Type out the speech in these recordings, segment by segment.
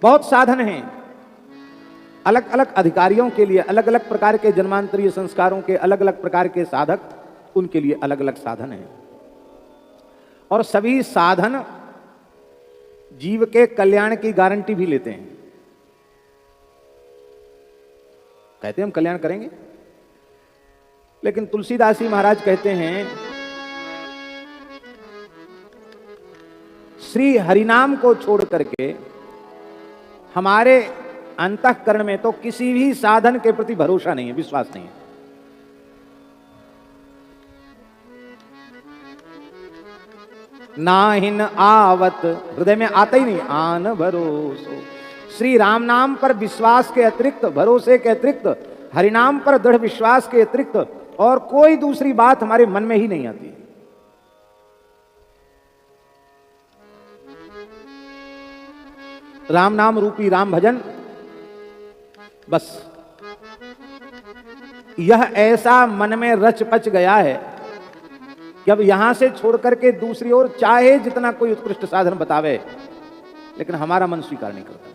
बहुत साधन हैं, अलग अलग अधिकारियों के लिए अलग अलग प्रकार के जन्मांतरीय संस्कारों के अलग अलग प्रकार के साधक, उनके लिए अलग अलग साधन हैं। और सभी साधन जीव के कल्याण की गारंटी भी लेते हैं। कहते हैं हम कल्याण करेंगे, लेकिन तुलसीदास जी महाराज कहते हैं श्री हरिनाम को छोड़ करके हमारे अंतःकरण में तो किसी भी साधन के प्रति भरोसा नहीं है, विश्वास नहीं है। नाहिन आवत, हृदय में आता ही नहीं, आन भरोसो। श्री राम नाम पर विश्वास के अतिरिक्त, भरोसे के अतिरिक्त, हरिनाम पर दृढ़ विश्वास के अतिरिक्त और कोई दूसरी बात हमारे मन में ही नहीं आती। राम नाम रूपी राम भजन, बस यह ऐसा मन में रच पच गया है कि अब यहां से छोड़ करके दूसरी ओर चाहे जितना कोई उत्कृष्ट साधन बतावे, लेकिन हमारा मन स्वीकार नहीं करता।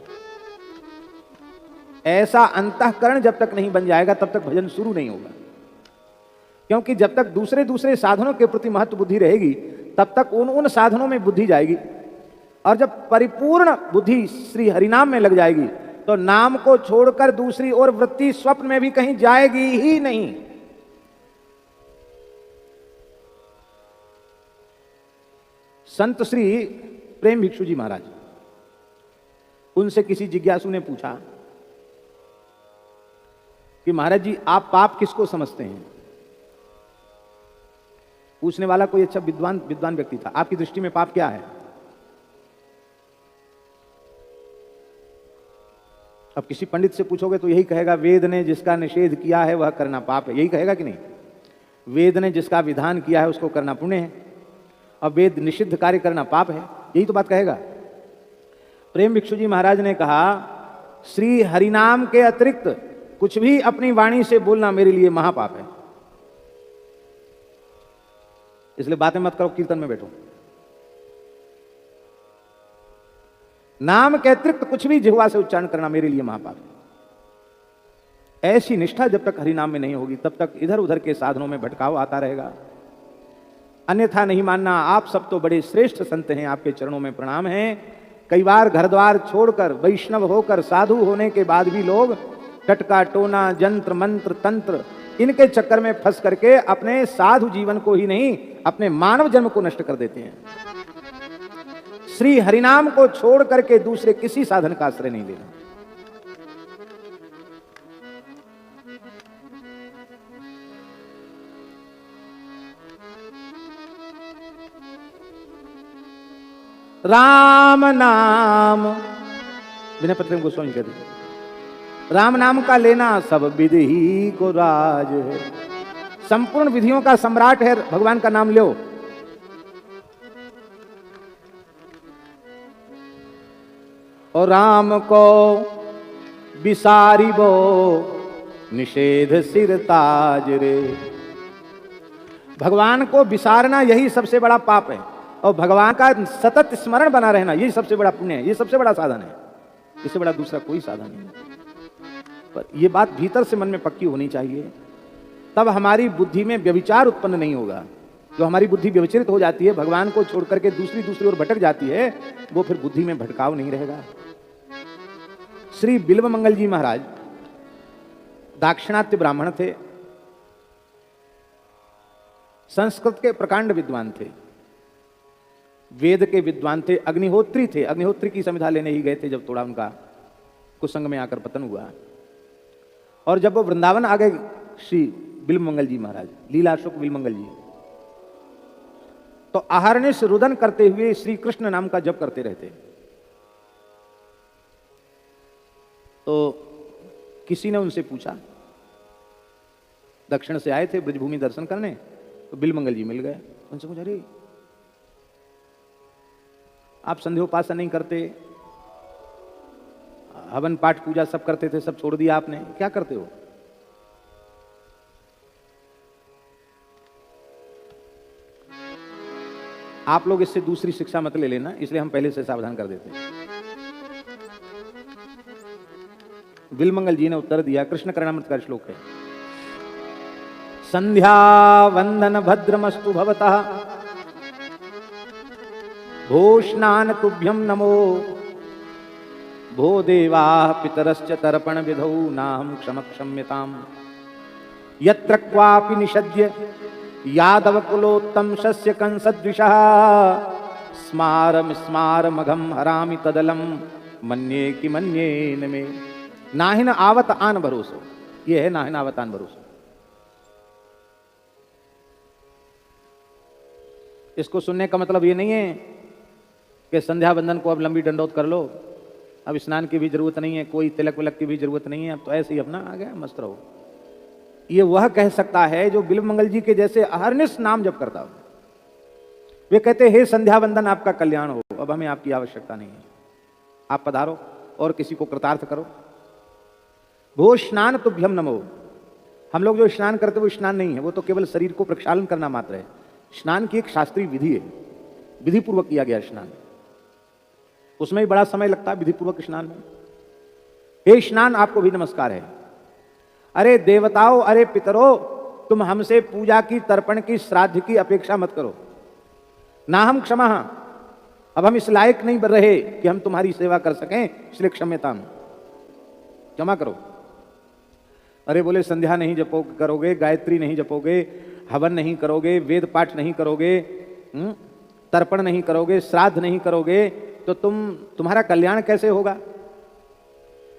ऐसा अंतःकरण जब तक नहीं बन जाएगा तब तक भजन शुरू नहीं होगा। क्योंकि जब तक दूसरे दूसरे साधनों के प्रति महत्व बुद्धि रहेगी तब तक उन साधनों में बुद्धि जाएगी, और जब परिपूर्ण बुद्धि श्री हरिनाम में लग जाएगी तो नाम को छोड़कर दूसरी ओर वृत्ति स्वप्न में भी कहीं जाएगी ही नहीं। संत श्री प्रेम भिक्षु जी महाराज, उनसे किसी जिज्ञासु ने पूछा कि महाराज जी आप पाप किसको समझते हैं? पूछने वाला कोई अच्छा विद्वान व्यक्ति था। आपकी दृष्टि में पाप क्या है? अब किसी पंडित से पूछोगे तो यही कहेगा वेद ने जिसका निषेध किया है वह करना पाप है, यही कहेगा कि नहीं? वेद ने जिसका विधान किया है उसको करना पुण्य है, अब वेद निषिद्ध कार्य करना पाप है, यही तो बात कहेगा। प्रेम भिक्षु जी महाराज ने कहा श्री हरिनाम के अतिरिक्त कुछ भी अपनी वाणी से बोलना मेरे लिए महापाप है, इसलिए बातें मत करो, कीर्तन में बैठो। नाम के अतिरिक्त कुछ भी जिह्वा से उच्चारण करना मेरे लिए महापाप है। ऐसी निष्ठा जब तक हरिनाम में नहीं होगी तब तक इधर उधर के साधनों में भटकाव आता रहेगा। अन्यथा नहीं मानना, आप सब तो बड़े श्रेष्ठ संत हैं, आपके चरणों में प्रणाम है। कई बार घर द्वार छोड़कर वैष्णव होकर साधु होने के बाद भी लोग टटका टोना, जंत्र मंत्र तंत्र, इनके चक्कर में फंस करके अपने साधु जीवन को ही नहीं अपने मानव जन्म को नष्ट कर देते हैं। श्री हरिनाम को छोड़ करके दूसरे किसी साधन का आश्रय नहीं लेना। राम नाम, विनय पत्र गोस्वामी कहते हैं राम नाम का लेना सब विधि को राज है। संपूर्ण विधियों का सम्राट है भगवान का नाम लो। और राम को बिसारी बो निषेध सिर ताज रे। भगवान को बिसारना यही सबसे बड़ा पाप है, और भगवान का सतत स्मरण बना रहना यही सबसे बड़ा पुण्य है, ये सबसे बड़ा साधन है। इससे बड़ा दूसरा कोई साधन नहीं है। पर यह बात भीतर से मन में पक्की होनी चाहिए, तब हमारी बुद्धि में व्यभिचार उत्पन्न नहीं होगा। जो हमारी बुद्धि व्यभिचरित हो जाती है, भगवान को छोड़ करके दूसरी ओर भटक जाती है, वो फिर बुद्धि में भटकाव नहीं रहेगा। श्री बिल्व मंगल जी महाराज दाक्षिणात्य ब्राह्मण थे, संस्कृत के प्रकांड विद्वान थे, वेद के विद्वान थे, अग्निहोत्री थे। अग्निहोत्री की संविधा लेने ही गए थे जब थोड़ा उनका कुसंग में आकर पतन हुआ। और जब वो वृंदावन आ गए श्री बिल्व मंगल जी महाराज, लीलाशोक बिल्व मंगल जी, तो अहर्निश रुदन करते हुए श्री कृष्ण नाम का जप करते रहते। तो किसी ने उनसे पूछा, दक्षिण से आए थे ब्रजभूमि दर्शन करने, तो बिल्व मंगल जी मिल गए। उनसे पूछा, अरे आप संध्योपासन नहीं करते, हवन पाठ पूजा सब करते थे, सब छोड़ दिया आपने, क्या करते हो? आप लोग इससे दूसरी शिक्षा मत ले लेना, इसलिए हम पहले से सावधान कर देते हैं। बिलमंगल जी ने उत्तर दिया, कृष्ण करणामृत का श्लोक है। संध्या वंदन भद्रमस्तु भवतः, भो स्नान तुभ्यम नमो, भो देवा पितरश्च तर्पण विधौ नाहं क्षम क्षम्यताम्, यत्र क्वापि निषद्य यादव कुलोत्तम शस्य कंसद्विषः, स्मारम स्मारमघम हरामि तदलम मन्ये कि मन्ये न मे। नाहिन आवत आन भरोसो, ये है नाहिन आवत आन भरोसो। इसको सुनने का मतलब ये नहीं है कि संध्या बंदन को अब लंबी डंडौत कर लो, अब स्नान की भी जरूरत नहीं है, कोई तिलक विलक की भी जरूरत नहीं है, अब तो ऐसे ही अपना आ गया मस्त रहो। ये वह कह सकता है जो बिल्वमंगल जी के जैसे अहरनिश नाम जप करता हो। वे कहते हे संध्या बंदन आपका कल्याण हो, अब हमें आपकी आवश्यकता नहीं है, आप पधारो और किसी को कृतार्थ करो। भो स्नान तुभ्यम नमो, हम लोग जो स्नान करते वो स्नान नहीं है, वो तो केवल शरीर को प्रक्षालन करना मात्र है। स्नान की एक शास्त्रीय विधि है, विधि पूर्वक किया गया स्नान, उसमें ही बड़ा समय लगता है विधि पूर्वक स्नान में। हे स्नान आपको भी नमस्कार है। अरे देवताओं, अरे पितरों, तुम हमसे पूजा की, तर्पण की, श्राद्ध की अपेक्षा मत करो। ना हम क्षमा, अब हम इस लायक नहीं बन रहे कि हम तुम्हारी सेवा कर सकें, इसलिए क्षम्यताम, क्षमा करो। अरे बोले संध्या नहीं करोगे, गायत्री नहीं जपोगे, हवन नहीं करोगे, वेद पाठ नहीं करोगे, तर्पण नहीं करोगे, श्राद्ध नहीं करोगे, तो तुम्हारा कल्याण कैसे होगा?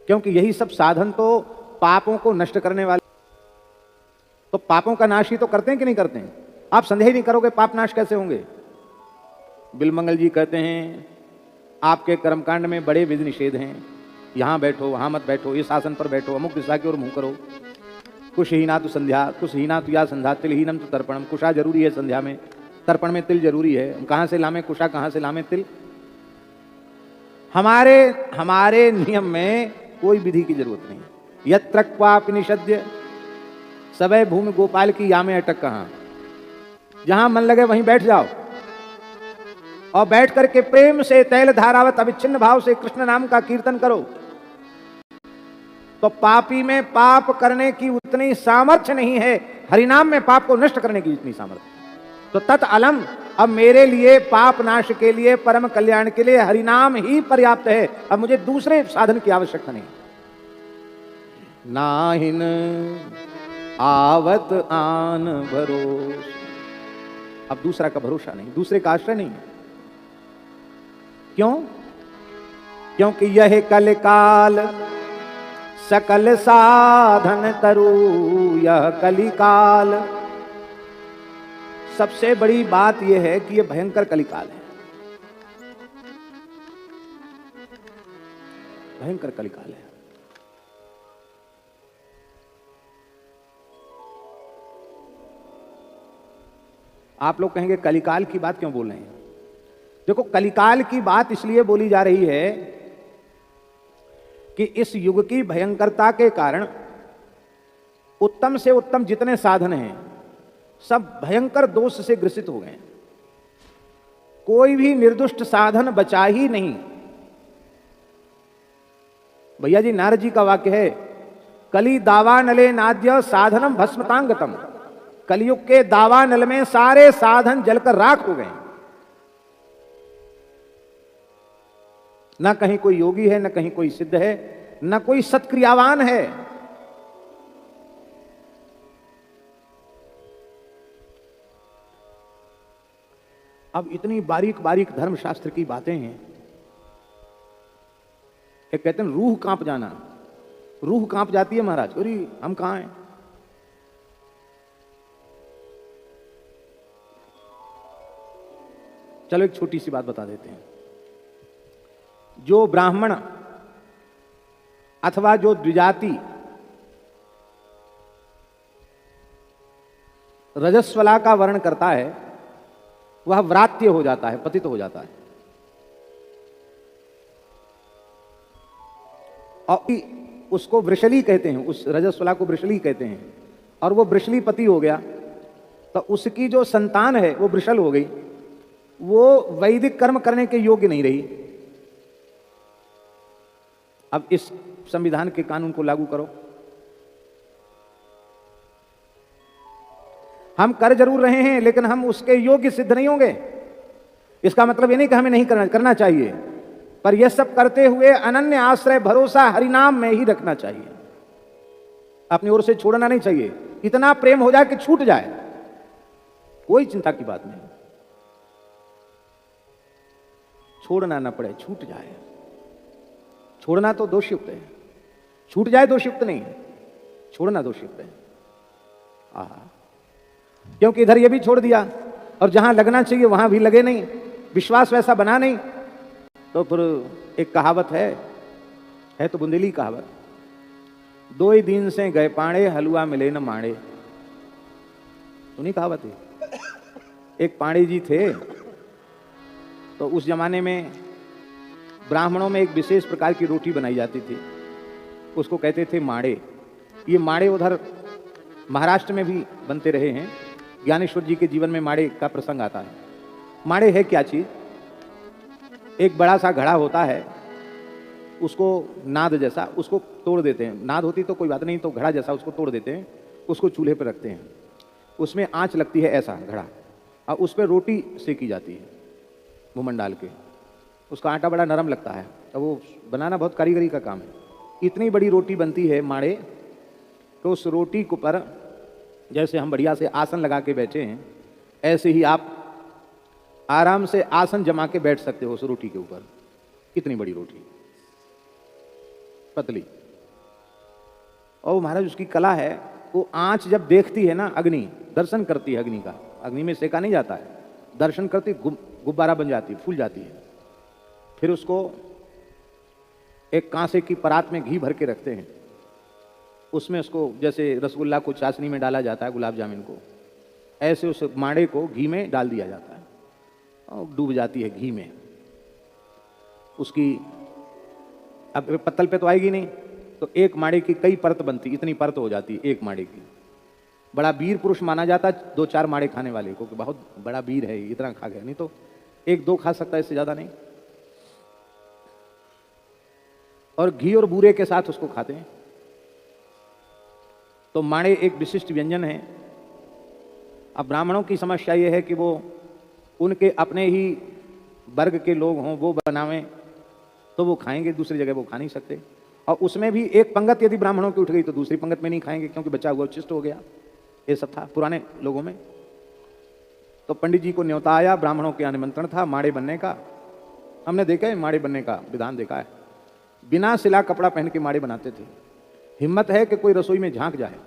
क्योंकि यही सब साधन तो पापों को नष्ट करने वाले, तो पापों का नाश ही तो करते हैं कि नहीं करते हैं? आप संध्या ही नहीं करोगे, पाप नाश कैसे होंगे? बिलमंगल जी कहते हैं आपके कर्मकांड में बड़े विधि निषेध हैं, यहां बैठो, वहां मत बैठो, इस आसन पर बैठो, अमुक दिशा की ओर मुंह करो, कुशहीना तो संध्या, कुशहीना तो या संध्या, तिलहीनम तो तर्पणम। कुशा जरूरी है संध्या में, तर्पण में तिल जरूरी है। कहां से लामे कुशा, कहां से लामे तिल? हमारे नियम में कोई विधि की जरूरत नहीं। यत्र क्वापि निषद्य, सबे भूमि गोपाल की या में अटक, कहां जहां मन लगे वहीं बैठ जाओ और बैठ करके प्रेम से तैल धारावत अविच्छिन्न भाव से कृष्ण नाम का कीर्तन करो। तो पापी में पाप करने की उतनी सामर्थ्य नहीं है, हरिनाम में पाप को नष्ट करने की इतनी सामर्थ्य। तो तत् अलम, अब मेरे लिए पाप नाश के लिए, परम कल्याण के लिए हरिनाम ही पर्याप्त है, अब मुझे दूसरे साधन की आवश्यकता नहीं। नाहिन आवत आन भरोस, अब दूसरा का भरोसा नहीं, दूसरे का आश्रय नहीं है। क्यों? क्योंकि यह कल काल सकल साधन तरु, यह कलिकाल। सबसे बड़ी बात यह है कि यह भयंकर कलिकाल है, भयंकर कलिकाल है। आप लोग कहेंगे कलिकाल की बात क्यों बोल रहे हैं? देखो, कलिकाल की बात इसलिए बोली जा रही है कि इस युग की भयंकरता के कारण उत्तम से उत्तम जितने साधन हैं सब भयंकर दोष से ग्रसित हो गए। कोई भी निर्दुष्ट साधन बचा ही नहीं। भैया जी, नारद जी का वाक्य है, कली दावानले नाद्य साधनम भस्मतांगतम। कलयुग के दावानल में सारे साधन जलकर राख हो गए। न कहीं कोई योगी है, न कहीं कोई सिद्ध है, न कोई सत्क्रियावान है। अब इतनी बारीक बारीक धर्मशास्त्र की बातें हैं। एक कहते हैं रूह कांप जाना, रूह कांप जाती है महाराज, अरे हम कहां हैं? चलो एक छोटी सी बात बता देते हैं। जो ब्राह्मण अथवा जो द्विजाति रजस्वला का वर्ण करता है वह व्रात्य हो जाता है, पतित हो जाता है। और उसको वृषली कहते हैं, उस रजस्वला को वृषली कहते हैं। और वो वृषली पति हो गया तो उसकी जो संतान है वो वृषल हो गई, वो वैदिक कर्म करने के योग्य नहीं रही। अब इस संविधान के कानून को लागू करो। हम कर जरूर रहे हैं, लेकिन हम उसके योग्य सिद्ध नहीं होंगे। इसका मतलब ये नहीं कि हमें नहीं करना चाहिए, पर यह सब करते हुए अनन्य आश्रय भरोसा हरिनाम में ही रखना चाहिए। अपनी ओर से छोड़ना नहीं चाहिए। इतना प्रेम हो जाए कि छूट जाए, कोई चिंता की बात नहीं। छोड़ना ना पड़े, छूट जाए। छोड़ना तो दोषयुक्त है, छूट जाए दोषयुक्त नहीं, छोड़ना दोषयुक्त है। क्योंकि इधर ये भी छोड़ दिया और जहां लगना चाहिए वहां भी लगे नहीं, विश्वास वैसा बना नहीं, तो फिर एक कहावत है तो बुंदेली कहावत, 2 ही दिन से गए पाड़े हलवा मिले न माड़े। सुनी कहावत है। एक पाड़े जी थे, तो उस जमाने में ब्राह्मणों में एक विशेष प्रकार की रोटी बनाई जाती थी, उसको कहते थे माड़े। ये माड़े उधर महाराष्ट्र में भी बनते रहे हैं। ज्ञानेश्वर जी के जीवन में माड़े का प्रसंग आता है। माड़े है क्या चीज? एक बड़ा सा घड़ा होता है, उसको नाद जैसा उसको तोड़ देते हैं। नाद होती तो कोई बात नहीं, तो घड़ा जैसा उसको तोड़ देते हैं, उसको चूल्हे पर रखते हैं, उसमें आंच लगती है ऐसा घड़ा, और उस पर रोटी सेकी जाती है घुमन डाल के। उसका आटा बड़ा नरम लगता है, तो वो बनाना बहुत कारीगरी का काम है। इतनी बड़ी रोटी बनती है माड़े, तो उस रोटी को पर जैसे हम बढ़िया से आसन लगा के बैठे हैं, ऐसे ही आप आराम से आसन जमा के बैठ सकते हो उस रोटी के ऊपर। कितनी बड़ी रोटी, पतली। और महाराज उसकी कला है, वो आंच जब देखती है ना, अग्नि दर्शन करती है अग्नि का, अग्नि में सेका नहीं जाता है, दर्शन करती, गुब्बारा बन जाती है, फूल जाती है। फिर उसको एक कांसे की परात में घी भर के रखते हैं, उसमें उसको जैसे रसगुल्ला को चाशनी में डाला जाता है, गुलाब जामुन को, ऐसे उस माड़े को घी में डाल दिया जाता है और डूब जाती है घी में। उसकी अब पत्तल पे तो आएगी नहीं, तो एक माड़े की कई परत बनती, इतनी परत हो जाती है एक माड़े की। बड़ा वीर पुरुष माना जाता है 2-4 माड़े खाने वाले को, कि बहुत बड़ा वीर है, इतना खा गया। नहीं तो 1-2 खा सकता है, इससे ज्यादा नहीं। और घी और बूरे के साथ उसको खाते हैं। तो माड़े एक विशिष्ट व्यंजन है। अब ब्राह्मणों की समस्या यह है कि वो उनके अपने ही वर्ग के लोग हों, वो बनावें तो वो खाएंगे, दूसरी जगह वो खा नहीं सकते। और उसमें भी एक पंगत यदि ब्राह्मणों की उठ गई तो दूसरी पंगत में नहीं खाएंगे, क्योंकि बचा हुआ उच्छिष्ट हो गया। ये सब था पुराने लोगों में। तो पंडित जी को न्योता आया, ब्राह्मणों के निमंत्रण था माड़े बनने का। हमने देखा है माड़े बनने का विधान देखा है। बिना सिला कपड़ा पहन के माड़े बनाते थे। हिम्मत है कि कोई रसोई में झांक जाए।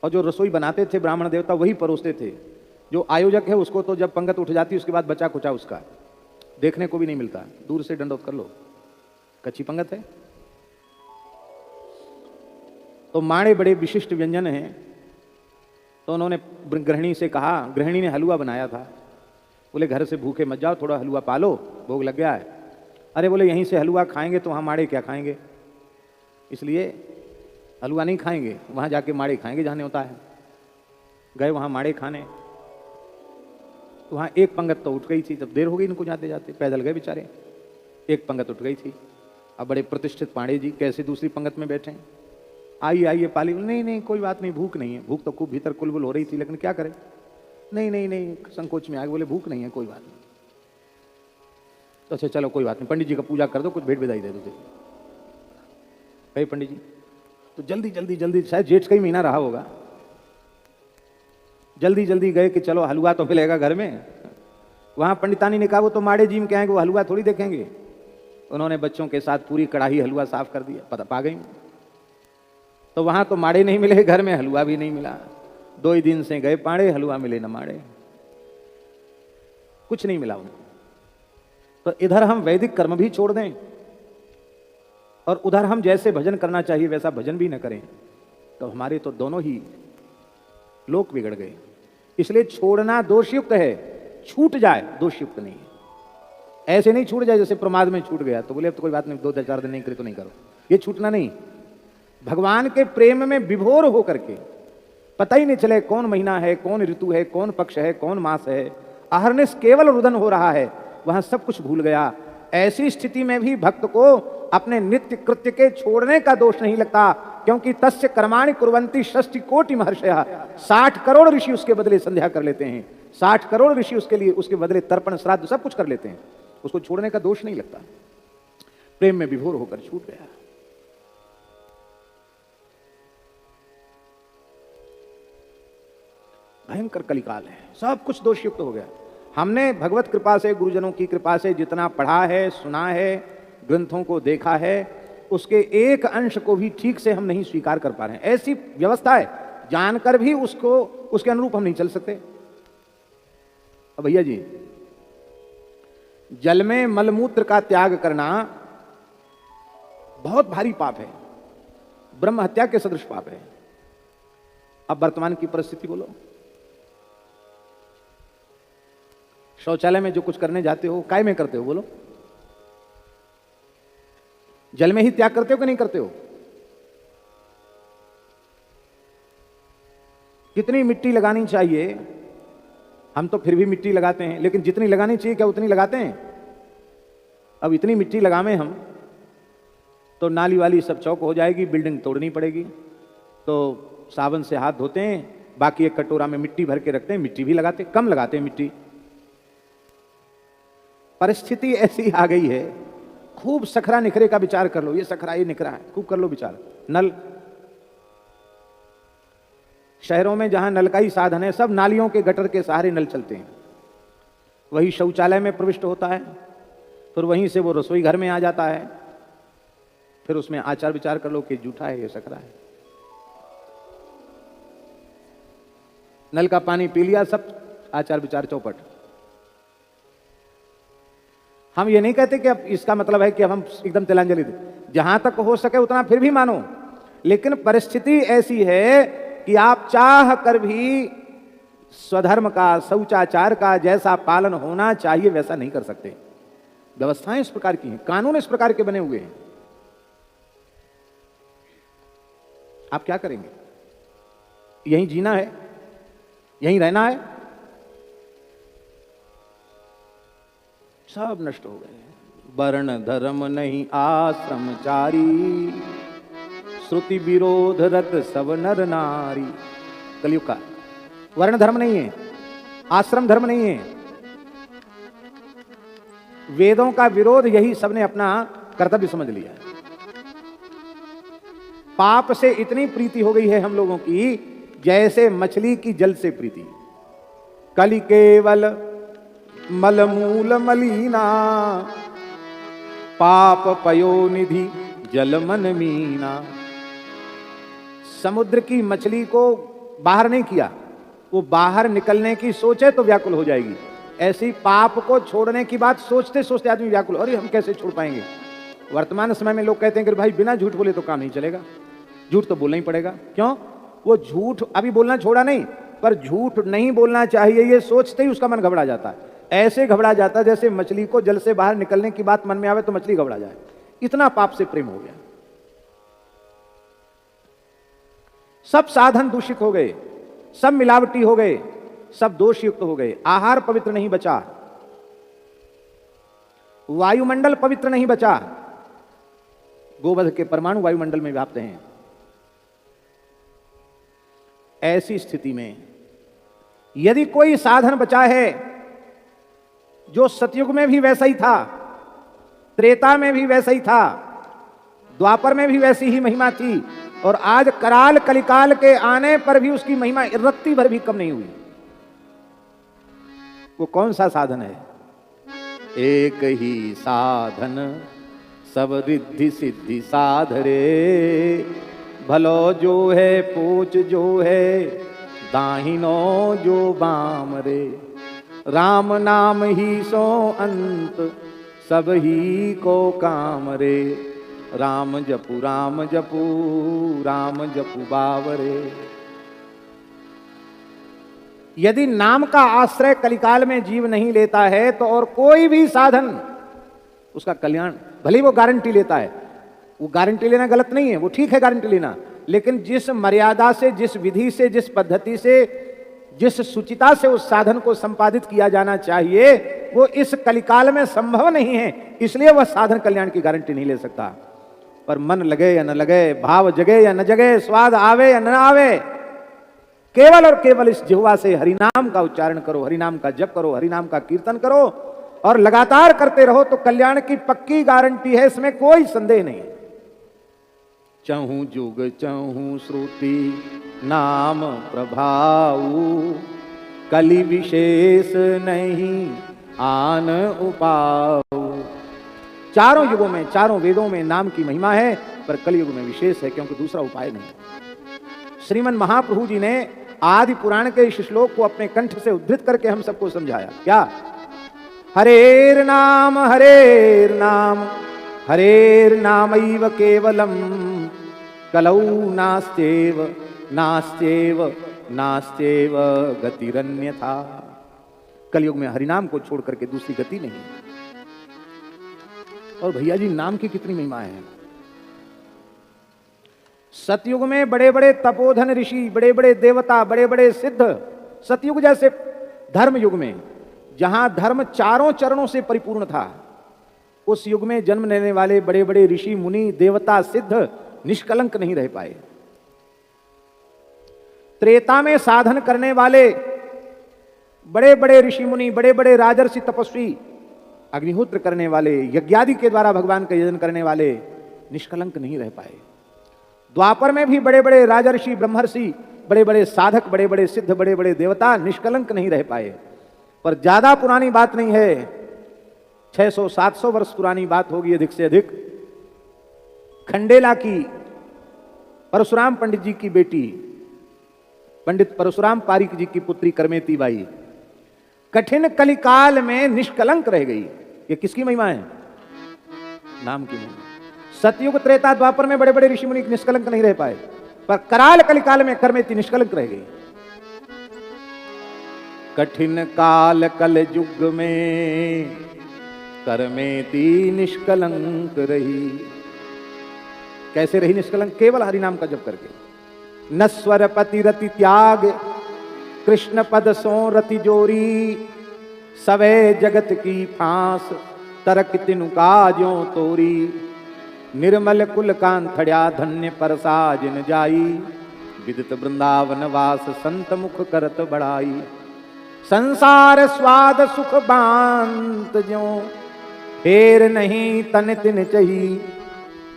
और जो रसोई बनाते थे ब्राह्मण देवता, वही परोसते थे। जो आयोजक है उसको तो जब पंगत उठ जाती उसके बाद बचा खुचा उसका देखने को भी नहीं मिलता, दूर से दंडोत कर लो, कच्ची पंगत है। तो माड़े बड़े विशिष्ट व्यंजन हैं। तो उन्होंने गृहिणी से कहा, गृहिणी ने हलवा बनाया था, बोले घर से भूखे मत जाओ, थोड़ा हलवा पालो, भोग लग गया है। अरे बोले यहीं से हलवा खाएंगे तो वहाँ माड़े क्या खाएंगे, इसलिए हलवा नहीं खाएंगे, वहाँ जाके माड़े खाएंगे जहाँ होता है। गए वहाँ माड़े खाने, तो वहाँ एक पंगत तो उठ गई थी। जब देर हो गई इनको जाते जाते, पैदल गए बेचारे, एक पंगत उठ गई थी। अब बड़े प्रतिष्ठित पांडे जी कैसे दूसरी पंगत में बैठे, आइए आइए पाली। नहीं नहीं कोई बात नहीं, भूख नहीं है। भूख तो खूब भीतर कुलबुल हो रही थी, लेकिन क्या करें, नहीं नहीं नहीं संकोच में आ गए, बोले भूख नहीं है कोई बात नहीं। तो अच्छा चलो कोई बात नहीं, पंडित जी का पूजा कर दो, कुछ भेंट विदाई दे दो। कहे पंडित जी, तो जल्दी जल्दी जल्दी, शायद जेठ का ही महीना रहा होगा, जल्दी जल्दी गए कि चलो हलवा तो मिलेगा घर में। वहां पंडितानी ने कहा वो तो माड़े जी में क्या है, वो हलवा थोड़ी देखेंगे। उन्होंने बच्चों के साथ पूरी कढ़ाई हलवा साफ कर दिया, पता पा गई। तो वहां तो माड़े नहीं मिले, घर में हलवा भी नहीं मिला। 2 ही दिन से गए पाड़े, हलवा मिले न माड़े, कुछ नहीं मिला उनको। तो इधर हम वैदिक कर्म भी छोड़ दें और उधर हम जैसे भजन करना चाहिए वैसा भजन भी न करें, तो हमारे तो दोनों ही लोक बिगड़ गए। इसलिए छोड़ना दोषयुक्त है, छूट जाए दोषयुक्त नहीं है। ऐसे नहीं छूट जाए जैसे प्रमाद में छूट गया तो बोले अब तो कोई बात नहीं, 2-4 दिन नहीं करे तो नहीं करो, ये छूटना नहीं। भगवान के प्रेम में विभोर होकर के, पता ही नहीं चले कौन महीना है, कौन ऋतु है, कौन पक्ष है, कौन मास है, अहर्निश केवल रुदन हो रहा है, वहां सब कुछ भूल गया। ऐसी स्थिति में भी भक्त को अपने नित्य कृत्य के छोड़ने का दोष नहीं लगता, क्योंकि तस्य कर्माणि कुर्वन्ति 60 महर्षयः। 60 करोड़ ऋषि उसके बदले संध्या कर लेते हैं, 60 करोड़ ऋषि उसके लिए उसके बदले तर्पण श्राद्ध सब कुछ कर लेते हैं, उसको छोड़ने का दोष नहीं लगता। प्रेम में विभोर होकर छूट गया। भयंकर कलिकाल है, सब कुछ दोषयुक्त हो गया। हमने भगवत कृपा से, गुरुजनों की कृपा से जितना पढ़ा है, सुना है, ग्रंथों को देखा है, उसके एक अंश को भी ठीक से हम नहीं स्वीकार कर पा रहे हैं। ऐसी व्यवस्था है, जानकर भी उसको उसके अनुरूप हम नहीं चल सकते। अब भैया जी, जल में मलमूत्र का त्याग करना बहुत भारी पाप है, ब्रह्म हत्या के सदृश पाप है। अब वर्तमान की परिस्थिति बोलो, शौचालय में जो कुछ करने जाते हो काय में करते हो बोलो? जल में ही त्याग करते हो कि नहीं करते हो? कितनी मिट्टी लगानी चाहिए? हम तो फिर भी मिट्टी लगाते हैं, लेकिन जितनी लगानी चाहिए क्या उतनी लगाते हैं? अब इतनी मिट्टी लगावे हम तो नाली वाली सब चौक हो जाएगी, बिल्डिंग तोड़नी पड़ेगी। तो साबुन से हाथ धोते हैं, बाकी एक कटोरा में मिट्टी भर के रखते हैं, मिट्टी भी लगाते, कम लगाते हैं मिट्टी। परिस्थिति ऐसी आ गई है, खूब सखरा निखरे का विचार कर लो, ये सखरा ये निखरा है, खूब कर लो विचार। नल, शहरों में जहां नल का ही साधन है, सब नालियों के गटर के सहारे नल चलते हैं। वही शौचालय में प्रविष्ट होता है, फिर वहीं से वो रसोई घर में आ जाता है, फिर उसमें आचार विचार कर लो कि जूठा है ये सखरा है। नल का पानी पी लिया, सब आचार विचार चौपट। हम ये नहीं कहते कि अब इसका मतलब है कि अब हम एकदम तिलांजलि दें, जहां तक हो सके उतना फिर भी मानो, लेकिन परिस्थिति ऐसी है कि आप चाह कर भी स्वधर्म का, शौचाचार का जैसा पालन होना चाहिए वैसा नहीं कर सकते। व्यवस्थाएं इस प्रकार की हैं, कानून इस प्रकार के बने हुए हैं, आप क्या करेंगे? यहीं जीना है, यहीं रहना है, सब नष्ट हो गए। वर्ण धर्म नहीं आश्रमचारी, श्रुति विरोध रत सब नर नारी। कलयुग का वर्ण धर्म नहीं है, आश्रम धर्म नहीं है, वेदों का विरोध यही सबने अपना कर्तव्य समझ लिया है। पाप से इतनी प्रीति हो गई है हम लोगों की जैसे मछली की जल से प्रीति। कलि केवल मलमूल मलीना, पाप पयो निधि जल मन मीना। समुद्र की मछली को बाहर नहीं किया, वो बाहर निकलने की सोचे तो व्याकुल हो जाएगी। ऐसी पाप को छोड़ने की बात सोचते सोचते आदमी व्याकुल, अरे हम कैसे छोड़ पाएंगे? वर्तमान समय में लोग कहते हैं कि भाई बिना झूठ बोले तो काम नहीं चलेगा, झूठ तो बोलना ही पड़ेगा। क्यों? वो झूठ अभी बोलना छोड़ा नहीं, पर झूठ नहीं बोलना चाहिए ये सोचते ही उसका मन घबरा जाता है। ऐसे घबरा जाता है जैसे मछली को जल से बाहर निकलने की बात मन में आवे तो मछली घबरा जाए। इतना पाप से प्रेम हो गया। सब साधन दूषित हो गए, सब मिलावटी हो गए, सब दोषयुक्त हो गए। आहार पवित्र नहीं बचा, वायुमंडल पवित्र नहीं बचा, गोवध के परमाणु वायुमंडल में व्याप्त हैं। ऐसी स्थिति में यदि कोई साधन बचा है जो सतयुग में भी वैसा ही था, त्रेता में भी वैसा ही था, द्वापर में भी वैसी ही महिमा थी, और आज कराल कलिकाल के आने पर भी उसकी महिमा रत्ती भर भी कम नहीं हुई, वो कौन सा साधन है? एक ही साधन सब रिद्धि सिद्धि साधरे, भलो जो है पूछ जो है, दाहिनो जो बाम रे। राम नाम ही सो अंत सब ही को काम रे, राम जपू राम जपू राम जपू बावरे। यदि नाम का आश्रय कलिकाल में जीव नहीं लेता है तो और कोई भी साधन उसका कल्याण, भले वो गारंटी लेता है, वो गारंटी लेना गलत नहीं है, वो ठीक है गारंटी लेना, लेकिन जिस मर्यादा से, जिस विधि से, जिस पद्धति से जिस शुचिता से उस साधन को संपादित किया जाना चाहिए वो इस कलिकाल में संभव नहीं है, इसलिए वह साधन कल्याण की गारंटी नहीं ले सकता। पर मन लगे या न लगे, भाव जगे या न जगे, स्वाद आवे या न आवे, केवल और केवल इस जिह्वा से हरिनाम का उच्चारण करो, हरिनाम का जप करो, हरिनाम का कीर्तन करो और लगातार करते रहो तो कल्याण की पक्की गारंटी है, इसमें कोई संदेह नहीं। चहु जुग चहु श्रुति नाम प्रभाऊ, कलि विशेष नहीं आन उपाऊ। चारों युगों में, चारों वेदों में नाम की महिमा है, पर कलयुग में विशेष है, क्योंकि दूसरा उपाय नहीं। श्रीमन महाप्रभु जी ने आदि पुराण के इस श्लोक को अपने कंठ से उद्धृत करके हम सबको समझाया। क्या? हरेर नाम हरेर नाम हरेर नामैव केवलम, कलौ नास्त्येव नास्त्येव नास्त्येव गतिरन्यथा। कलयुग में हरिनाम को छोड़ करके दूसरी गति नहीं। और भैया जी नाम की कितनी महिमाएं हैं। सतयुग में बड़े बड़े तपोधन ऋषि, बड़े बड़े देवता, बड़े बड़े सिद्ध, सतयुग जैसे धर्म युग में जहां धर्म चारों चरणों से परिपूर्ण था, उस युग में जन्म लेने वाले बड़े बड़े ऋषि मुनि देवता सिद्ध निष्कलंक नहीं रह पाए। त्रेता में साधन करने वाले बड़े बड़े ऋषि मुनि, बड़े बड़े राजर्षि तपस्वी, अग्निहोत्र करने वाले, यज्ञादि के द्वारा भगवान का यजन करने वाले निष्कलंक नहीं रह पाए। द्वापर में भी बड़े बड़े राजर्षि, ब्रह्मर्षि, बड़े बड़े साधक, बड़े बड़े सिद्ध, बड़े बड़े देवता निष्कलंक नहीं रह पाए। पर ज्यादा पुरानी बात नहीं है, 600-700 वर्ष पुरानी बात होगी अधिक से अधिक। खंडेला की परशुराम पंडित जी की बेटी, पंडित परशुराम पारीक जी की पुत्री करमेती बाई कठिन कलिकाल में निष्कलंक रह गई। ये किसकी महिमा है? नाम की महिमा। सतयुग त्रेता द्वापर में बड़े बड़े ऋषि मुनि निष्कलंक नहीं रह पाए, पर कराल कलिकाल में करमेती निष्कलंक रह गई। कठिन काल कल युग में करमेती निष्कलंक रही। कैसे रही निष्कलंक? केवल हरिनाम का जप करके। नस्वर पति रति त्याग, कृष्ण पद सो रति जोरी, सवे जगत की फांस, तरक तिनु काजों तोरी। निर्मल कुल कांथड़िया धन्य परसा जिन जाई, विदित वृंदावन वास संत मुख करत बढ़ाई। संसार स्वाद सुख बांत ज्यों, फेर नहीं तन तिन चही।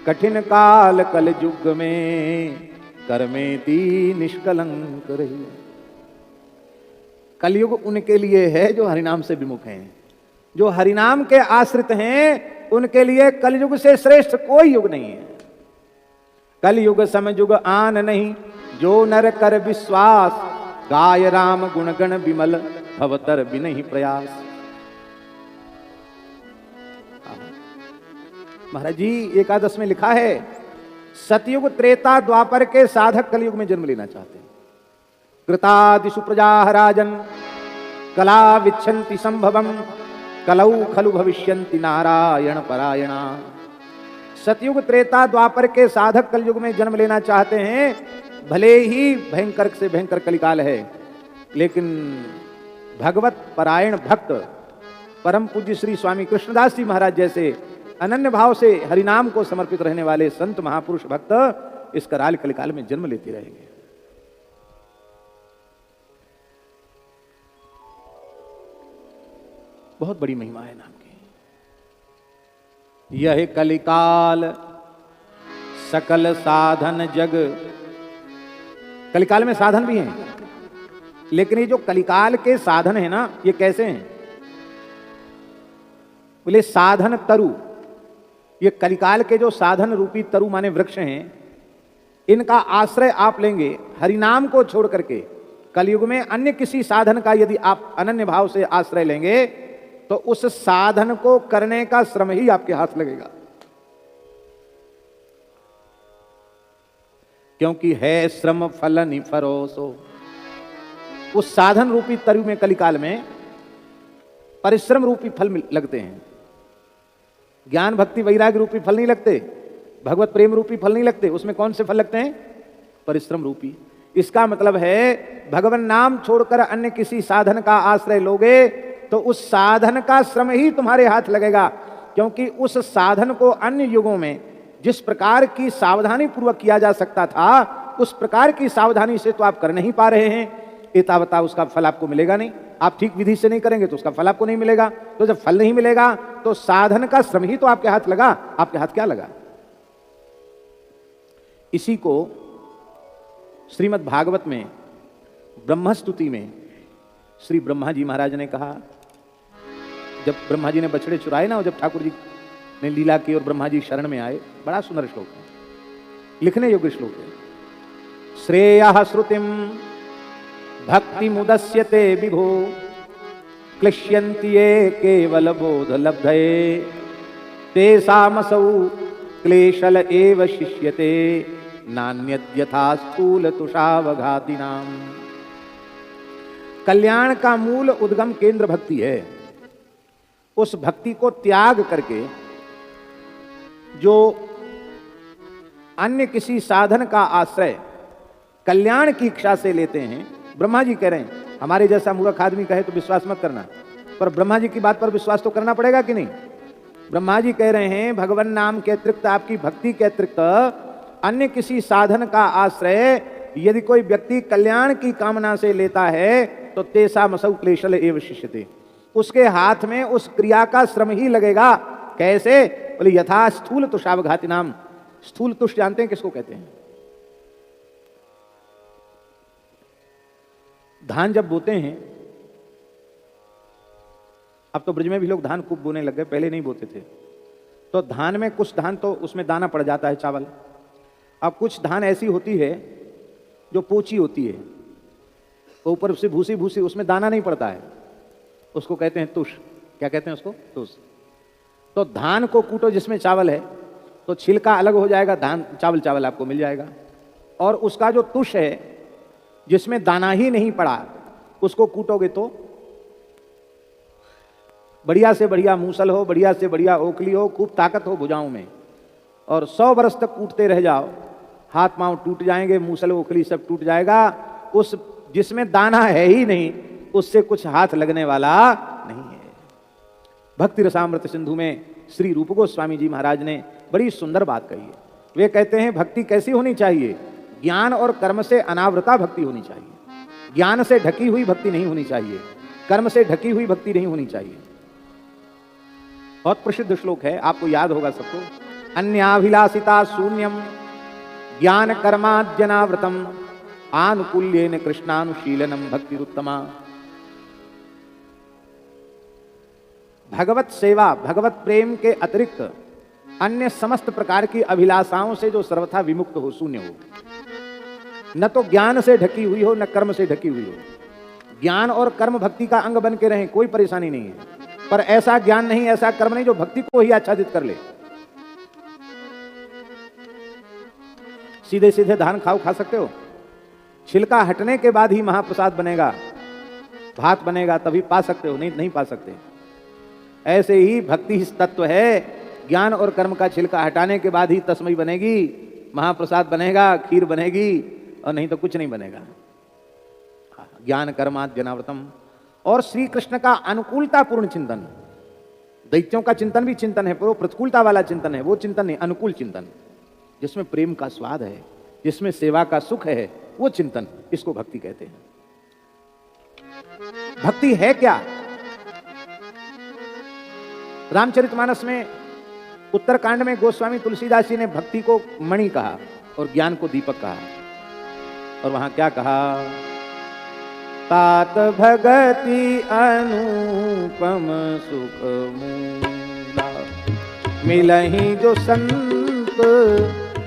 कठिन काल कल युग में करमेती निष्कलंक रही। कलयुग उनके लिए है जो हरिनाम से विमुख हैं, जो हरिनाम के आश्रित हैं, उनके लिए कलयुग से श्रेष्ठ कोई युग नहीं है। कलयुग सम युग आन नहीं, जो नर कर विश्वास। गाय राम गुण गण विमल, भवतर बिनहि प्रयास। महाराज जी एकादश में लिखा है, सतयुग त्रेता द्वापर के साधक कलयुग में जन्म लेना चाहते हैं। कृतादिषु प्रजा राजन, कला विच्छन्ति संभवम, कलौ खलु भविष्यन्ति नारायण परायणा। सतयुग त्रेता द्वापर के साधक कलयुग में जन्म लेना चाहते हैं। भले ही भयंकर से भयंकर कलिकाल है, लेकिन भगवत परायण भक्त परम पूज्य श्री स्वामी कृष्णदास जी महाराज जैसे अनन्य भाव से हरिनाम को समर्पित रहने वाले संत महापुरुष भक्त इस कराल कलिकाल में जन्म लेते रहेंगे। बहुत बड़ी महिमा है नाम की। यह कलिकाल सकल साधन जग। कलिकाल में साधन भी हैं, लेकिन ये जो कलिकाल के साधन है ना, ये कैसे हैं? बोले साधन तरु। ये कलिकाल के जो साधन रूपी तरु माने वृक्ष हैं, इनका आश्रय आप लेंगे हरिनाम को छोड़ करके। कलयुग में अन्य किसी साधन का यदि आप अनन्य भाव से आश्रय लेंगे तो उस साधन को करने का श्रम ही आपके हाथ लगेगा, क्योंकि है श्रम फल निफरोसो। उस साधन रूपी तरु में कलिकाल में परिश्रम रूपी फल लगते हैं। ज्ञान भक्ति वैराग्य रूपी फल नहीं लगते, भगवत प्रेम रूपी फल नहीं लगते। उसमें कौन से फल लगते हैं? परिश्रम रूपी। इसका मतलब है भगवान नाम छोड़कर अन्य किसी साधन का आश्रय लोगे तो उस साधन का श्रम ही तुम्हारे हाथ लगेगा, क्योंकि उस साधन को अन्य युगों में जिस प्रकार की सावधानी पूर्वक किया जा सकता था उस प्रकार की सावधानी से तो आप कर नहीं पा रहे हैं। एतावता उसका फल आपको मिलेगा नहीं। आप ठीक विधि से नहीं करेंगे तो उसका फल आपको नहीं मिलेगा। तो जब फल नहीं मिलेगा तो साधन का श्रम ही तो आपके हाथ लगा, आपके हाथ क्या लगा। इसी को श्रीमद् भागवत में ब्रह्मस्तुति में श्री ब्रह्मा जी महाराज ने कहा, जब ब्रह्मा जी ने बछड़े चुराए ना, और जब ठाकुर जी ने लीला की और ब्रह्मा जी शरण में आए, बड़ा सुंदर श्लोक है, लिखने योग्य श्लोक है। श्रेयः श्रुतिम भक्ति मुदस्यते विभो क्लिश्यन्ति ये केवल बोध लब्धये तेषामसौ क्लेशल एव शिष्यते नान्यद्यथा स्थूल तुषावघातिनाम। कल्याण का मूल उद्गम केंद्र भक्ति है। उस भक्ति को त्याग करके जो अन्य किसी साधन का आश्रय कल्याण की इच्छा से लेते हैं, ब्रह्मा जी कह रहे हैं, हमारे जैसा मूर्ख आदमी कहे तो विश्वास मत करना, पर ब्रह्मा जी की बात पर विश्वास तो करना पड़ेगा कि नहीं। ब्रह्मा जी कह रहे हैं भगवान नाम के अतिरिक्त, आपकी भक्ति के अतिरिक्त अन्य किसी साधन का आश्रय यदि कोई व्यक्ति कल्याण की कामना से लेता है तो तेषामसौ क्लेशल एव शिष्यते, उसके हाथ में उस क्रिया का श्रम ही लगेगा। कैसे? बोले यथा स्थूल तुषावघाति नाम। स्थूल तुष जानते हैं किसको कहते हैं? धान जब बोते हैं, अब तो ब्रज में भी लोग धान खूब बोने लग गए, पहले नहीं बोते थे, तो धान में कुछ धान तो उसमें दाना पड़ जाता है, चावल। अब कुछ धान ऐसी होती है जो पोची होती है, तो ऊपर से भूसी भूसी, उसमें दाना नहीं पड़ता है, उसको कहते हैं तुष। क्या कहते हैं उसको? तुष। तो धान को कूटो जिसमें चावल है तो छिलका अलग हो जाएगा, धान चावल चावल आपको मिल जाएगा। और उसका जो तुष है जिसमें दाना ही नहीं पड़ा, उसको कूटोगे तो बढ़िया से बढ़िया मूसल हो, बढ़िया से बढ़िया ओखली हो, खूब ताकत हो भुजाओं में, और 100 वर्ष तक कूटते रह जाओ, हाथ पांव टूट जाएंगे, मूसल ओखली सब टूट जाएगा। उस जिसमें दाना है ही नहीं, उससे कुछ हाथ लगने वाला नहीं है। भक्ति रसामृत सिंधु में श्री रूप गोस्वामी जी महाराज ने बड़ी सुंदर बात कही है। वे कहते हैं भक्ति कैसी होनी चाहिए? ज्ञान और कर्म से अनावृता भक्ति होनी चाहिए। ज्ञान से ढकी हुई भक्ति नहीं होनी चाहिए, कर्म से ढकी हुई भक्ति नहीं होनी चाहिए। बहुत प्रसिद्ध श्लोक है, आपको याद होगा सबको। अन्याभिलाषिता शून्यम ज्ञान कर्माद्यनावृतम आनुकूल्येन कृष्णानुशीलनम भक्तिरुत्तमा। भगवत सेवा, भगवत प्रेम के अतिरिक्त अन्य समस्त प्रकार की अभिलाषाओं से जो सर्वथा विमुक्त हो, शून्य हो, न तो ज्ञान से ढकी हुई हो, न कर्म से ढकी हुई हो। ज्ञान और कर्म भक्ति का अंग बन के रहें, कोई परेशानी नहीं है, पर ऐसा ज्ञान नहीं, ऐसा कर्म नहीं जो भक्ति को ही आच्छादित कर ले। सीधे सीधे धान खाओ, खा सकते हो, छिलका हटने के बाद ही महाप्रसाद बनेगा, भात बनेगा, तभी पा सकते हो, नहीं नहीं पा सकते। ऐसे ही भक्ति ही तत्व है, ज्ञान और कर्म का छिलका हटाने के बाद ही तस्मई बनेगी, महाप्रसाद बनेगा, खीर बनेगी, और नहीं तो कुछ नहीं बनेगा। ज्ञान कर्माद् जनावृतम। और श्री कृष्ण का अनुकूलता पूर्ण चिंतन, दैत्यों का चिंतन भी चिंतन है, पर वो प्रतिकूलता वाला चिंतन है, वो चिंतन नहीं, अनुकूल चिंतन, जिसमें प्रेम का स्वाद है, जिसमें सेवा का सुख है, वो चिंतन, इसको भक्ति कहते हैं। भक्ति है क्या? रामचरितमानस में उत्तरकांड में गोस्वामी तुलसीदास जी ने भक्ति को मणि कहा और ज्ञान को दीपक कहा, और वहां क्या कहा? तात भगति अनुपम सुख मूला मिलहि जो संत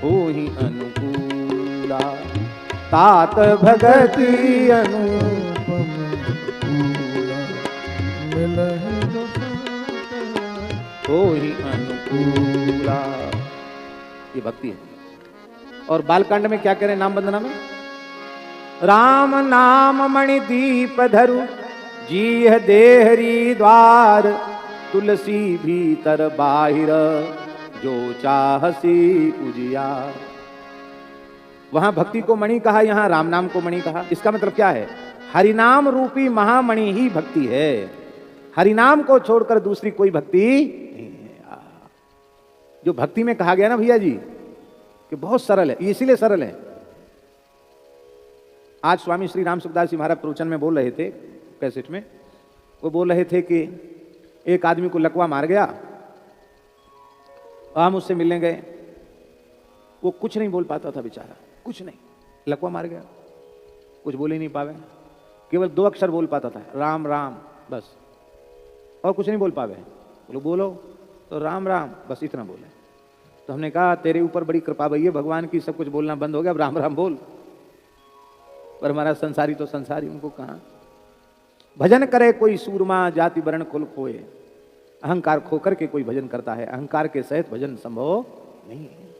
होहि अनुकूला। तात भगति अनुपम मिलहि जो संत होहि अनुकूला। ये भक्ति है। और बालकांड में क्या कह रहे हैं नाम वंदना में? राम नाम मणि दीप धरु जीह देहरी द्वार, तुलसी भीतर बाहिर जो चाहसी उजियार। वहां भक्ति को मणि कहा, यहां राम नाम को मणि कहा। इसका मतलब क्या है? हरिनाम रूपी महामणि ही भक्ति है, हरिनाम को छोड़कर दूसरी कोई भक्ति नहीं है। जो भक्ति में कहा गया ना भैया जी कि बहुत सरल है, इसीलिए सरल है। आज स्वामी श्री राम सुखदास जी महाराज प्रवचन में बोल रहे थे, कैसेट में वो बोल रहे थे कि एक आदमी को लकवा मार गया, हम उससे मिलने गए, वो कुछ नहीं बोल पाता था बेचारा, कुछ नहीं, लकवा मार गया, कुछ बोल ही नहीं पावे, केवल 2 अक्षर बोल पाता था, राम राम, बस, और कुछ नहीं बोल पावे। बोलो बोलो तो राम राम, बस इतना बोले। तो हमने कहा तेरे ऊपर बड़ी कृपा भैया भगवान की, सब कुछ बोलना बंद हो गया, अब राम राम बोल। पर हमारा संसारी तो संसारी, उनको कहाँ भजन करे कोई सूरमा, जाति वर्ण कुल खोए, अहंकार खोकर के कोई भजन करता है, अहंकार के सहित भजन संभव नहीं है।